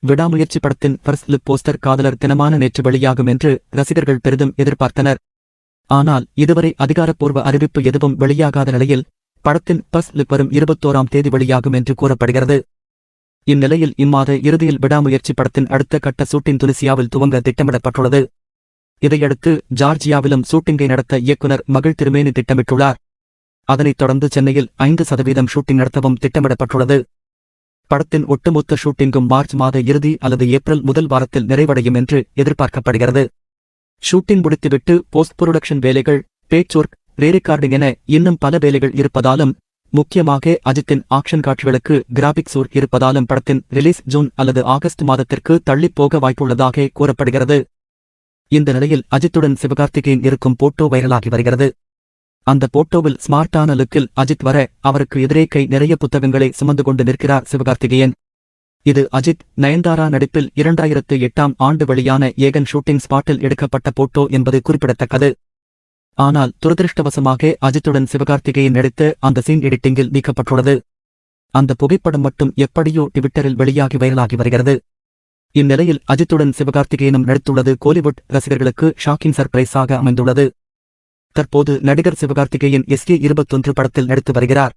விடாமுயற்சி படத்தின் first look poster காதலர் தினமான நேற்று வெளியாகும் என்று ரசிகர்கள் பெரிதும் எதிர்பார்த்தனர். ஆனால் இதுவரை அதிகாரப்பூர்வ அறிவிப்பு எதுவும் வெளியாகாத நிலையில் படத்தின் ஃபர்ஸ்ட் லுக் வரும் 21ஆம் தேதி வெளியாகும் என்று கூறப்படுகிறது. இந்நிலையில் இம்மாத இறுதியில் விடாமுயற்சி படத்தின் அடுத்த கட்ட ஷூட்டிங் துனிசியாவில் துவங்க திட்டமிடப்பட்டுள்ளது. இதையடுத்து ஜார்ஜியாவிலும் ஷூட்டிங்கை நடத்த இயக்குனர் மகிழ் திருமேனி திட்டமிட்டுள்ளார். அதனைத் தொடர்ந்து சென்னையில் 5% ஷூட்டிங் நடத்தவும் திட்டமிடப்பட்டுள்ளது. படத்தின் ஒட்டுமொத்த ஷூட்டிங்கும் மார்ச் மாத இறுதி அல்லது ஏப்ரல் முதல் வாரத்தில் நிறைவடையும் என்று எதிர்பார்க்கப்படுகிறது. ஷூட்டிங் முடித்துவிட்டு போஸ்ட் புரொடக்ஷன் வேலைகள், பேட்ச் ஒர்க், ரீரெக்கார்டிங் என இன்னும் பல வேலைகள் இருப்பதாலும், முக்கியமாக அஜித்தின் ஆக்ஷன் காட்சிகளுக்கு கிராபிக்ஸ் ஒர்க் இருப்பதாலும் படத்தின் ரிலீஸ் ஜூன் அல்லது ஆகஸ்ட் மாதத்திற்கு தள்ளிப்போக வாய்ப்புள்ளதாக கூறப்படுகிறது. இந்த நிலையில் அஜித்துடன் சிவகார்த்திகேயன் இருக்கும் போட்டோ வைரலாகி வருகிறது. அந்த போட்டோவில் ஸ்மார்ட்டான லுக்கில் அஜித் வர அவருக்கு எதிரே கை நிறைய புத்தகங்களை சுமந்து கொண்டு நிற்கிறார் சிவகார்த்திகேயன். இது அஜித் நயன்தாரா நடிப்பில் 2008ஆம் ஆண்டு வெளியான ஏகன் ஷூட்டிங் ஸ்பாட்டில் எடுக்கப்பட்ட போட்டோ என்பது குறிப்பிடத்தக்கது. ஆனால் துரதிருஷ்டவசமாக அஜித்துடன் சிவகார்த்திகேயன் நடித்த அந்த சீன் எடிட்டிங்கில் நீக்கப்பட்டுள்ளது. அந்த புகைப்படம் மட்டும் எப்படியோ ட்விட்டரில் வெளியாகி வைரலாகி வருகிறது. இந்நிலையில் அஜித்துடன் சிவகார்த்திகேயனும் நடித்துள்ளது கோலிவுட் ரசிகர்களுக்கு ஷாக்கிங் சர்ப்ரைஸாக அமைந்துள்ளது. தற்போது நடிகர் சிவகார்த்திகேயன் SK21 படத்தில் நடித்து வருகிறார்.